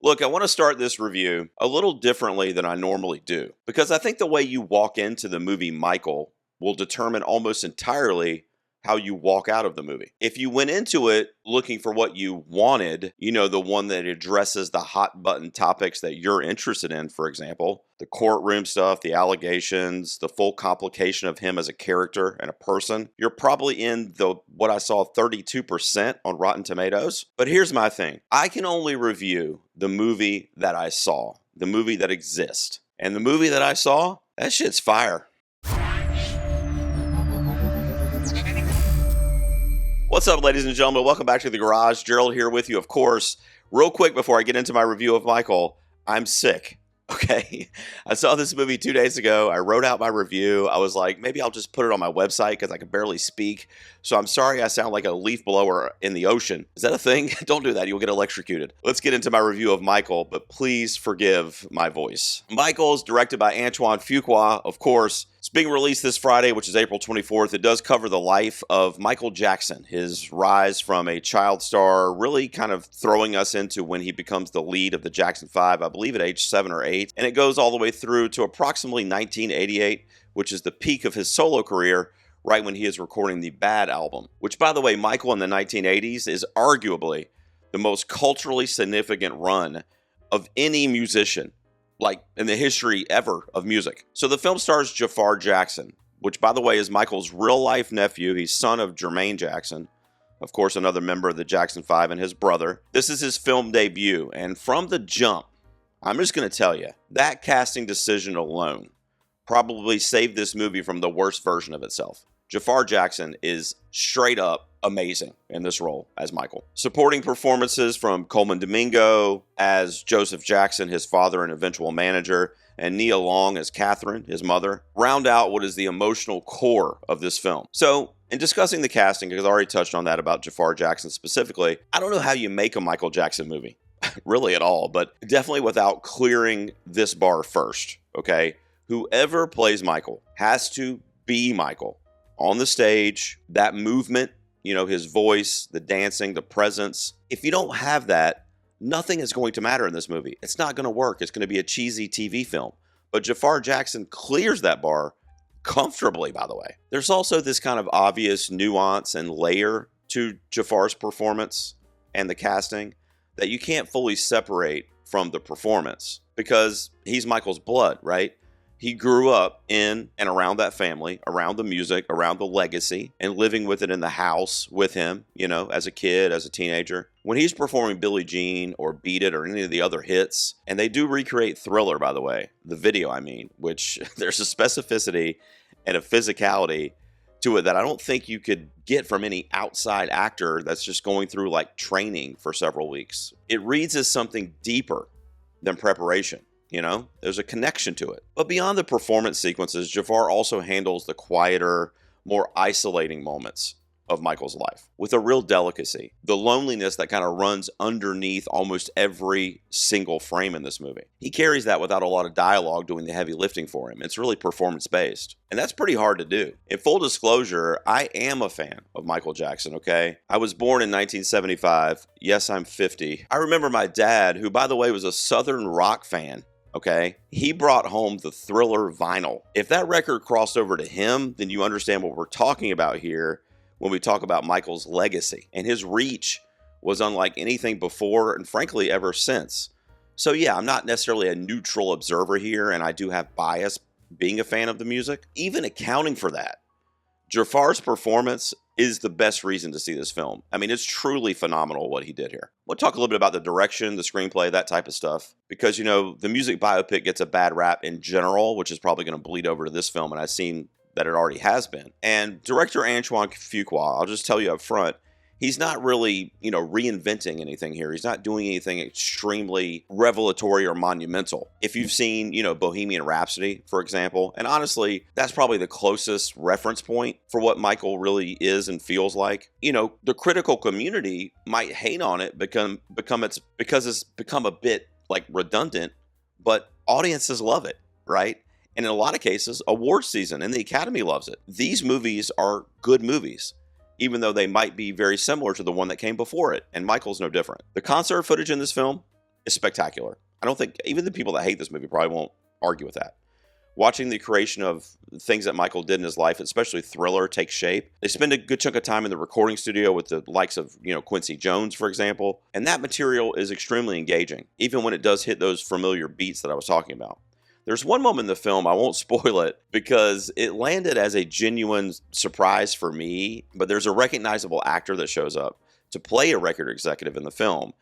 Look, I want to start this review a little differently than I normally do, because I think the way you walk into the movie Michael will determine almost entirely how you walk out of the movie. If you went into it looking for what you wanted, the one that addresses the hot button topics that you're interested in, for example, the courtroom stuff, the allegations, the full complication of him as a character and a person, you're probably in what I saw 32% on Rotten Tomatoes. But here's my thing. I can only review the movie that I saw, the movie that exists. And the movie that I saw, that shit's fire. What's up, ladies and gentlemen? Welcome back to The Garage. Gerald here with you, of course. Real quick before I get into my review of Michael, I'm sick. Okay, I saw this movie 2 days ago. I wrote out my review. I was like, maybe I'll just put it on my website because I can barely speak. So I'm sorry I sound like a leaf blower in the ocean. Is that a thing? Don't do that. You'll get electrocuted. Let's get into my review of Michael, but please forgive my voice. Michael is directed by Antoine Fuqua, of course. It's being released this Friday, which is April 24th. It does cover the life of Michael Jackson, his rise from a child star, really kind of throwing us into when he becomes the lead of the Jackson 5, I believe at age 7 or 8. And it goes all the way through to approximately 1988, which is the peak of his solo career, right when he is recording the Bad album. Which, by the way, Michael in the 1980s is arguably the most culturally significant run of any musician, like in the history ever of music. So the film stars Jaafar Jackson, which, by the way, is Michael's real-life nephew. He's son of Jermaine Jackson, of course, another member of the Jackson 5, and his brother. This is his film debut, and from the jump, I'm just going to tell you, that casting decision alone probably saved this movie from the worst version of itself. Jaafar Jackson is straight up amazing in this role as Michael. Supporting performances from Colman Domingo as Joseph Jackson, his father and eventual manager, and Nia Long as Catherine, his mother, round out what is the emotional core of this film. So, in discussing the casting, because I already touched on that about Jaafar Jackson specifically, I don't know how you make a Michael Jackson movie, really at all, but definitely without clearing this bar first, okay? Whoever plays Michael has to be Michael. On the stage, that movement, his voice, the dancing, the presence. If you don't have that, nothing is going to matter in this movie. It's not going to work. It's going to be a cheesy TV film. But Jaafar Jackson clears that bar comfortably, by the way. There's also this kind of obvious nuance and layer to Jaafar's performance and the casting that you can't fully separate from the performance because he's Michael's blood, right? He grew up in and around that family, around the music, around the legacy, and living with it in the house with him, as a kid, as a teenager. When he's performing Billie Jean or Beat It or any of the other hits, and they do recreate Thriller, by the way, the video, which there's a specificity and a physicality to it that I don't think you could get from any outside actor that's just going through like training for several weeks. It reads as something deeper than preparation. There's a connection to it. But beyond the performance sequences, Jaafar also handles the quieter, more isolating moments of Michael's life with a real delicacy. The loneliness that kind of runs underneath almost every single frame in this movie. He carries that without a lot of dialogue doing the heavy lifting for him. It's really performance-based. And that's pretty hard to do. In full disclosure, I am a fan of Michael Jackson, okay? I was born in 1975. Yes, I'm 50. I remember my dad, who, by the way, was a Southern rock fan, okay? He brought home the Thriller vinyl. If that record crossed over to him, then you understand what we're talking about here when we talk about Michael's legacy. And his reach was unlike anything before and frankly ever since. So yeah, I'm not necessarily a neutral observer here, and I do have bias being a fan of the music. Even accounting for that, Jaafar's performance is the best reason to see this film. It's truly phenomenal what he did here. We'll talk a little bit about the direction, the screenplay, that type of stuff. Because, the music biopic gets a bad rap in general, which is probably going to bleed over to this film, and I've seen that it already has been. And director Antoine Fuqua, I'll just tell you up front, he's not really, reinventing anything here. He's not doing anything extremely revelatory or monumental. If you've seen, Bohemian Rhapsody, for example, and honestly, that's probably the closest reference point for what Michael really is and feels like. The critical community might hate on it because it's become a bit like redundant, but audiences love it, right? And in a lot of cases, award season and the Academy loves it. These movies are good movies, even though they might be very similar to the one that came before it. And Michael's no different. The concert footage in this film is spectacular. I don't think even the people that hate this movie probably won't argue with that. Watching the creation of things that Michael did in his life, especially Thriller, take shape. They spend a good chunk of time in the recording studio with the likes of, Quincy Jones, for example. And that material is extremely engaging, even when it does hit those familiar beats that I was talking about. There's one moment in the film, I won't spoil it, because it landed as a genuine surprise for me, but there's a recognizable actor that shows up to play a record executive in the film.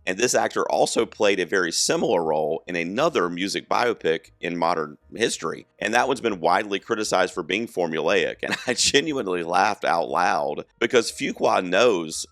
And this actor also played a very similar role in another music biopic in modern history. And that one's been widely criticized for being formulaic. And I genuinely laughed out loud because Fuqua knows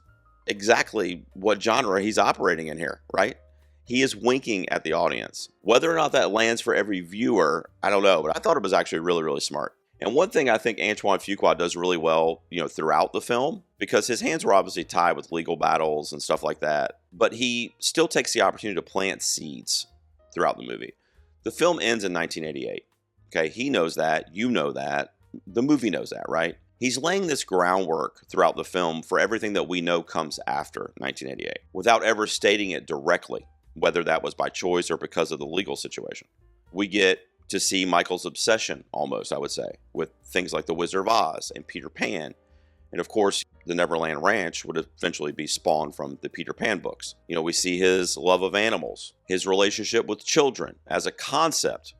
exactly what genre he's operating in here, right? He is winking at the audience. Whether or not that lands for every viewer, I don't know. But I thought it was actually really, really smart. And one thing I think Antoine Fuqua does really well, throughout the film, because his hands were obviously tied with legal battles and stuff like that, but he still takes the opportunity to plant seeds throughout the movie. The film ends in 1988. Okay, he knows that, you know that, the movie knows that, right? He's laying this groundwork throughout the film for everything that we know comes after 1988, without ever stating it directly, whether that was by choice or because of the legal situation. We get to see Michael's obsession, almost, I would say, with things like The Wizard of Oz and Peter Pan. And of course, the Neverland Ranch would eventually be spawned from the Peter Pan books. We see his love of animals, his relationship with children as a concept.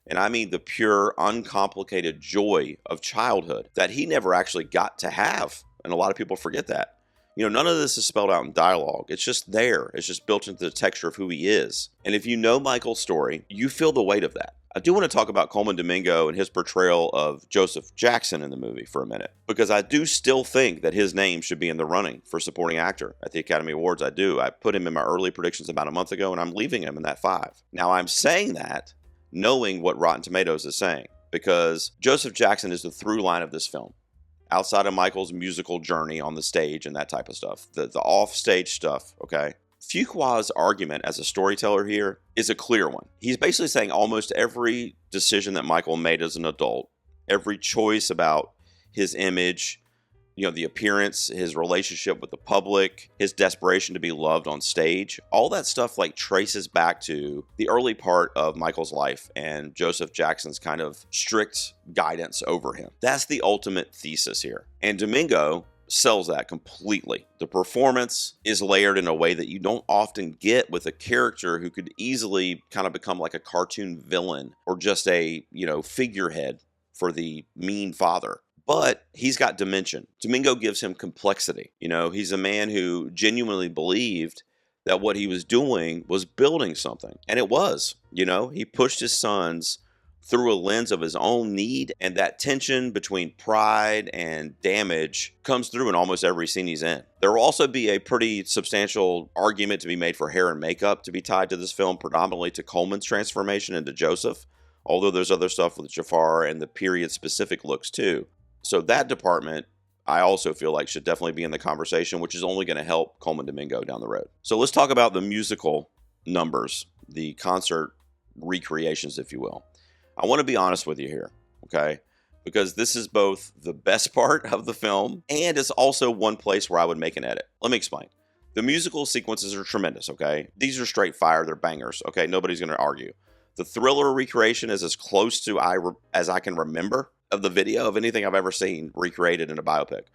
And I mean the pure, uncomplicated joy of childhood that he never actually got to have. And a lot of people forget that. None of this is spelled out in dialogue. It's just there. It's just built into the texture of who he is. And if you know Michael's story, you feel the weight of that. I do want to talk about Colman Domingo and his portrayal of Joseph Jackson in the movie for a minute, because I do still think that his name should be in the running for supporting actor at the Academy Awards. I do. I put him in my early predictions about a month ago, and I'm leaving him in that 5. Now, I'm saying that knowing what Rotten Tomatoes is saying, because Joseph Jackson is the through line of this film. Outside of Michael's musical journey on the stage and that type of stuff, the off-stage stuff, okay? Fuqua's argument as a storyteller here is a clear one. He's basically saying almost every decision that Michael made as an adult, every choice about his image, the appearance, his relationship with the public, his desperation to be loved on stage, all that stuff traces back to the early part of Michael's life and Joseph Jackson's kind of strict guidance over him. That's the ultimate thesis here. And Domingo sells that completely. The performance is layered in a way that you don't often get with a character who could easily kind of become like a cartoon villain or just a, figurehead for the mean father. But he's got dimension. Domingo gives him complexity. He's a man who genuinely believed that what he was doing was building something. And it was. He pushed his sons through a lens of his own need, and that tension between pride and damage comes through in almost every scene he's in. There will also be a pretty substantial argument to be made for hair and makeup to be tied to this film, predominantly to Colman's transformation into Joseph, although there's other stuff with Jaafar and the period-specific looks too. So that department, I also feel like should definitely be in the conversation, which is only going to help Colman Domingo down the road. So let's talk about the musical numbers, the concert recreations, if you will. I want to be honest with you here, okay? Because this is both the best part of the film and it's also one place where I would make an edit. Let me explain. The musical sequences are tremendous, okay? These are straight fire. They're bangers, okay? Nobody's going to argue. The Thriller recreation is as close to as I can remember of the video of anything I've ever seen recreated in a biopic.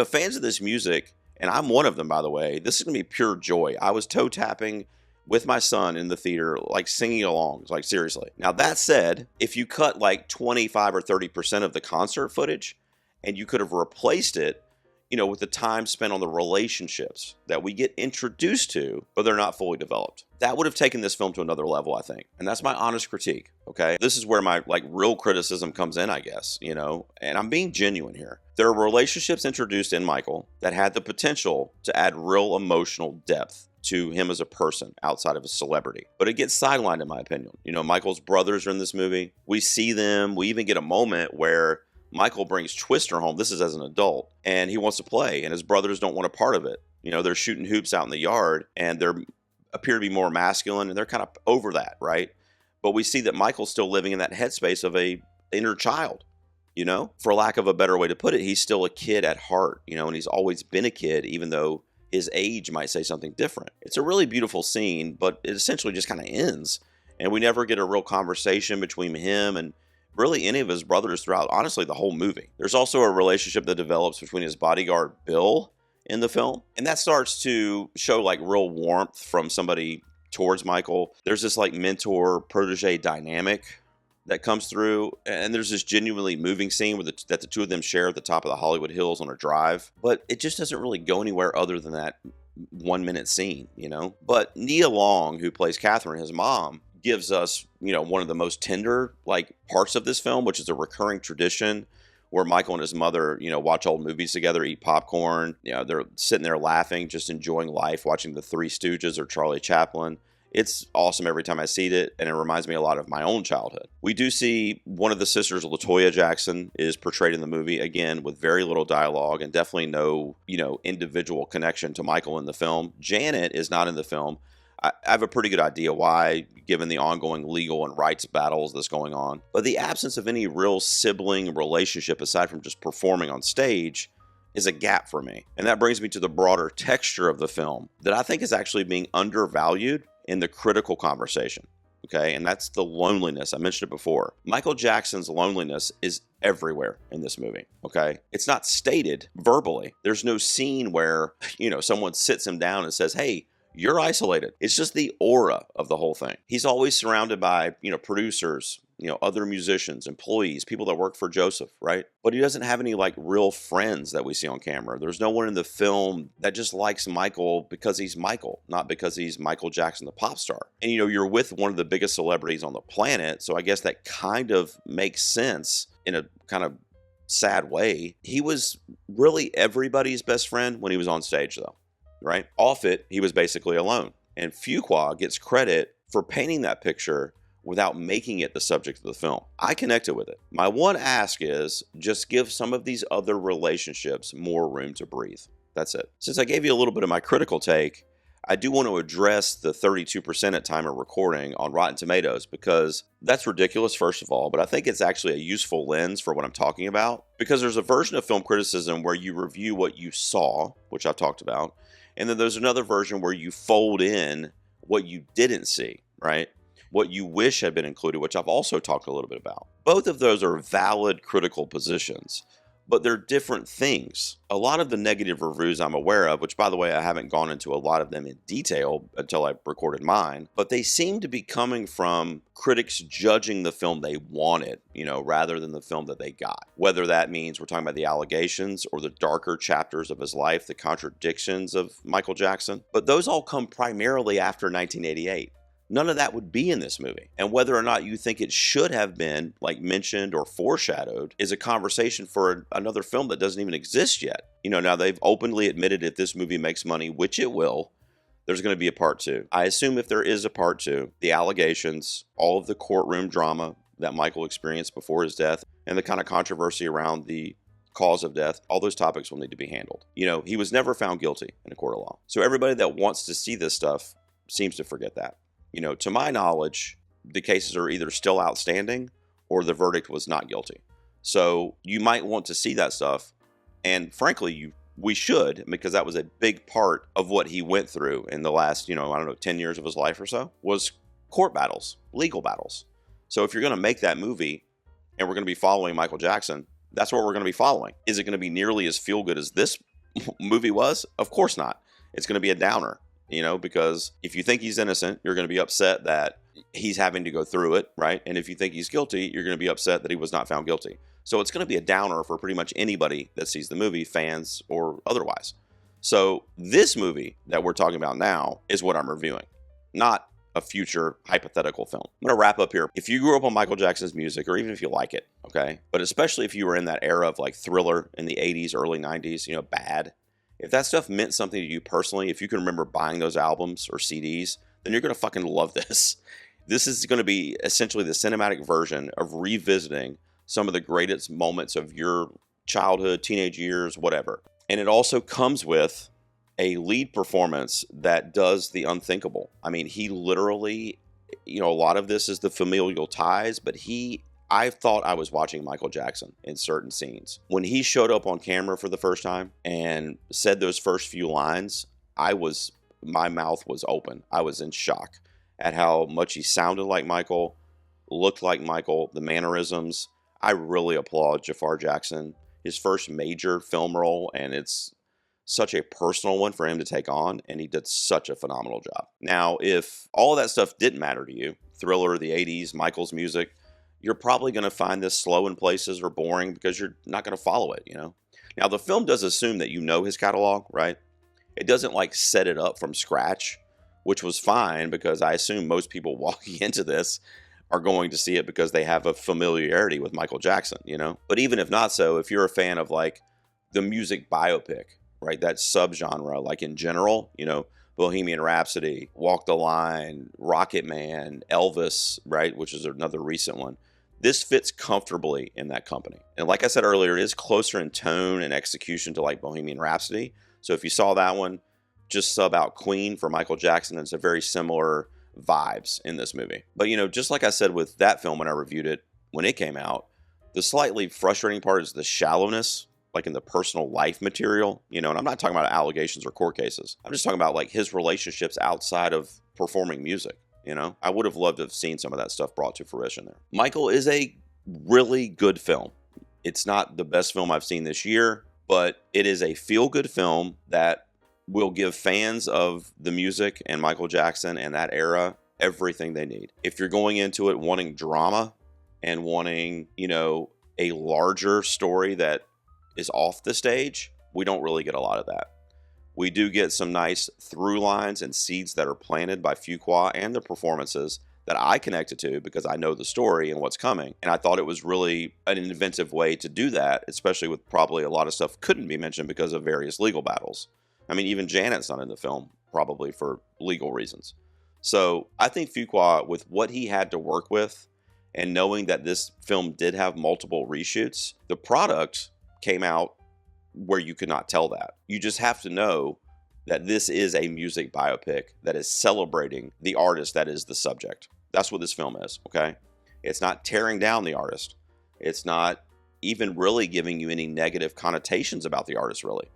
Fans of this music, and I'm one of them, by the way, this is going to be pure joy. I was toe tapping with my son in the theater, singing along, seriously. Now, that said, if you cut 25 or 30% of the concert footage and you could have replaced it, with the time spent on the relationships that we get introduced to, but they're not fully developed, that would have taken this film to another level, I think. And that's my honest critique, okay? This is where my real criticism comes in, I guess, and I'm being genuine here. There are relationships introduced in Michael that had the potential to add real emotional depth to him as a person outside of a celebrity. But it gets sidelined, in my opinion. Michael's brothers are in this movie. We see them. We even get a moment where Michael brings Twister home. This is as an adult. And he wants to play. And his brothers don't want a part of it. They're shooting hoops out in the yard. And they appear to be more masculine. And they're kind of over that, right? But we see that Michael's still living in that headspace of a inner child. For lack of a better way to put it, he's still a kid at heart. And he's always been a kid, even though his age might say something different. It's a really beautiful scene, but it essentially just kind of ends. And we never get a real conversation between him and really any of his brothers throughout, honestly, the whole movie. There's also a relationship that develops between his bodyguard, Bill, in the film. And that starts to show like real warmth from somebody towards Michael. There's this like mentor protege dynamic that comes through, and there's this genuinely moving scene that the two of them share at the top of the Hollywood Hills on a drive, but it just doesn't really go anywhere other than that 1 minute scene, you know. But Nia Long, who plays Catherine, his mom, gives us, you know, one of the most tender like parts of this film, which is a recurring tradition where Michael and his mother, you know, watch old movies together, eat popcorn, you know, they're sitting there laughing, just enjoying life, watching the Three Stooges or Charlie Chaplin. It's awesome every time I see it, and it reminds me a lot of my own childhood. We do see one of the sisters, LaToya Jackson, is portrayed in the movie, again, with very little dialogue and definitely no, you know, individual connection to Michael in the film. Janet is not in the film. I have a pretty good idea why, given the ongoing legal and rights battles that's going on. But the absence of any real sibling relationship, aside from just performing on stage, is a gap for me. And that brings me to the broader texture of the film that I think is actually being undervalued in the critical conversation, okay? And that's the loneliness. I mentioned it before. Michael Jackson's loneliness is everywhere in this movie, okay? It's not stated verbally. There's no scene where, you know, someone sits him down and says, hey, you're isolated. It's just the aura of the whole thing. He's always surrounded by, you know, producers, you know, other musicians, employees, people that work for Joseph, right? But he doesn't have any like real friends that we see on camera. There's no one in the film that just likes Michael because he's Michael, not because he's Michael Jackson, the pop star. And, you know, you're with one of the biggest celebrities on the planet. So I guess that kind of makes sense in a kind of sad way. He was really everybody's best friend when he was on stage, though, right? Off it, he was basically alone. And Fuqua gets credit for painting that picture without making it the subject of the film. I connected with it. My one ask is just give some of these other relationships more room to breathe. That's it. Since I gave you a little bit of my critical take, I do want to address the 32% at time of recording on Rotten Tomatoes, because that's ridiculous, first of all, but I think it's actually a useful lens for what I'm talking about, because there's a version of film criticism where you review what you saw, which I've talked about, and then there's another version where you fold in what you didn't see, right? What you wish had been included, which I've also talked a little bit about. Both of those are valid critical positions, but they're different things. A lot of the negative reviews I'm aware of, which by the way, I haven't gone into a lot of them in detail until I recorded mine, but they seem to be coming from critics judging the film they wanted, you know, rather than the film that they got. Whether that means we're talking about the allegations or the darker chapters of his life, the contradictions of Michael Jackson, but those all come primarily after 1988. None of that would be in this movie. And whether or not you think it should have been like mentioned or foreshadowed is a conversation for another film that doesn't even exist yet. You know, now they've openly admitted if this movie makes money, which it will, there's going to be a part two. I assume if there is a part two, the allegations, all of the courtroom drama that Michael experienced before his death, and the kind of controversy around the cause of death, all those topics will need to be handled. You know, he was never found guilty in a court of law. So everybody that wants to see this stuff seems to forget that. You know, to my knowledge, the cases are either still outstanding or the verdict was not guilty. So you might want to see that stuff. And frankly, we should, because that was a big part of what he went through in the last, 10 years of his life or so, was court battles, legal battles. So if you're going to make that movie and we're going to be following Michael Jackson, that's what we're going to be following. Is it going to be nearly as feel good as this movie was? Of course not. It's going to be a downer. Because if you think he's innocent, you're going to be upset that he's having to go through it, right? And if you think he's guilty, you're going to be upset that he was not found guilty. So it's going to be a downer for pretty much anybody that sees the movie, fans or otherwise. So this movie that we're talking about now is what I'm reviewing, not a future hypothetical film. I'm going to wrap up here. If you grew up on Michael Jackson's music, or even if you like it, okay, but especially if you were in that era of like Thriller in the 80s, early 90s, Bad, if that stuff meant something to you personally, if you can remember buying those albums or CDs, then you're going to fucking love this. This is going to be essentially the cinematic version of revisiting some of the greatest moments of your childhood, teenage years, whatever. And it also comes with a lead performance that does the unthinkable. I mean, he literally, a lot of this is the familial ties, but I thought I was watching Michael Jackson in certain scenes. When he showed up on camera for the first time and said those first few lines, my mouth was open. I was in shock at how much he sounded like Michael, looked like Michael, the mannerisms. I really applaud Jaafar Jackson. His first major film role, and it's such a personal one for him to take on, and he did such a phenomenal job. Now, if all of that stuff didn't matter to you, Thriller, the 80s, Michael's music, you're probably going to find this slow in places or boring because you're not going to follow it, you know? Now, the film does assume that you know his catalog, right? It doesn't like set it up from scratch, which was fine because I assume most people walking into this are going to see it because they have a familiarity with Michael Jackson, you know? But even if not so, if you're a fan of like the music biopic, right, that subgenre, like in general, you know, Bohemian Rhapsody, Walk the Line, Rocket Man, Elvis, right, which is another recent one. This fits comfortably in that company. And like I said earlier, it is closer in tone and execution to like Bohemian Rhapsody. So if you saw that one, just sub out Queen for Michael Jackson. It's a very similar vibes in this movie. But, you know, just like I said with that film when I reviewed it, when it came out, the slightly frustrating part is the shallowness, like in the personal life material, you know, and I'm not talking about allegations or court cases. I'm just talking about like his relationships outside of performing music, you know. I would have loved to have seen some of that stuff brought to fruition there. Michael is a really good film. It's not the best film I've seen this year, but it is a feel-good film that will give fans of the music and Michael Jackson and that era everything they need. If you're going into it wanting drama and wanting, you know, a larger story that is off the stage, we don't really get a lot of that. We do get some nice through lines and seeds that are planted by Fuqua and the performances that I connected to because I know the story and what's coming. And I thought it was really an inventive way to do that, especially with probably a lot of stuff couldn't be mentioned because of various legal battles. I mean, even Janet's not in the film, probably for legal reasons. So I think Fuqua, with what he had to work with, and knowing that this film did have multiple reshoots, the product came out where you could not tell that. You just have to know that this is a music biopic that is celebrating the artist that is the subject. That's what this film is, okay? It's not tearing down the artist. It's not even really giving you any negative connotations about the artist, really.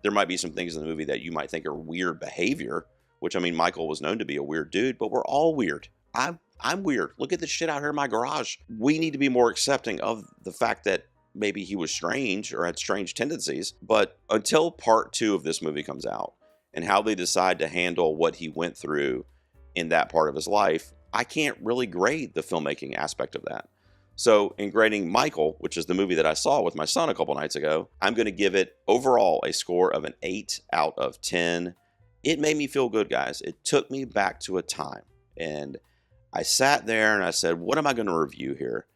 There might be some things in the movie that you might think are weird behavior, which, I mean, Michael was known to be a weird dude, but we're all weird. I'm weird. Look at the shit out here in my garage. We need to be more accepting of the fact that maybe he was strange or had strange tendencies. But until part 2 of this movie comes out and how they decide to handle what he went through in that part of his life, I can't really grade the filmmaking aspect of that. So in grading Michael, which is the movie that I saw with my son a couple nights ago, I'm going to give it overall a score of an 8 out of 10. It made me feel good, guys. It took me back to a time. And I sat there and I said, what am I going to review here?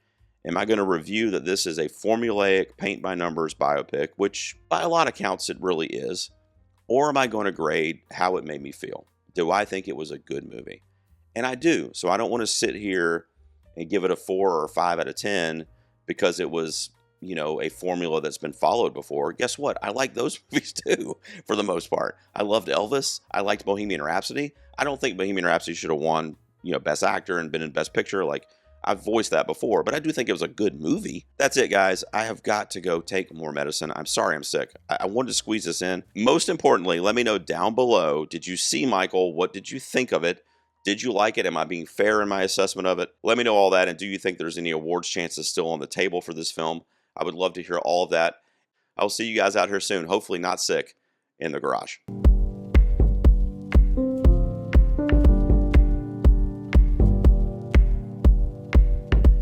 Am I going to review that this is a formulaic paint-by-numbers biopic, which by a lot of counts it really is? Or am I going to grade how it made me feel? Do I think it was a good movie? And I do. So I don't want to sit here and give it a 4 or 5 out of 10 because it was, you know, a formula that's been followed before. Guess what? I like those movies too, for the most part. I loved Elvis. I liked Bohemian Rhapsody. I don't think Bohemian Rhapsody should have won, you know, Best Actor and been in Best Picture. Like, I've voiced that before, but I do think it was a good movie. That's it, guys. I have got to go take more medicine. I'm sorry I'm sick. I wanted to squeeze this in. Most importantly, let me know down below, did you see Michael? What did you think of it? Did you like it? Am I being fair in my assessment of it? Let me know all that. And do you think there's any awards chances still on the table for this film? I would love to hear all of that. I will see you guys out here soon. Hopefully not sick in the garage.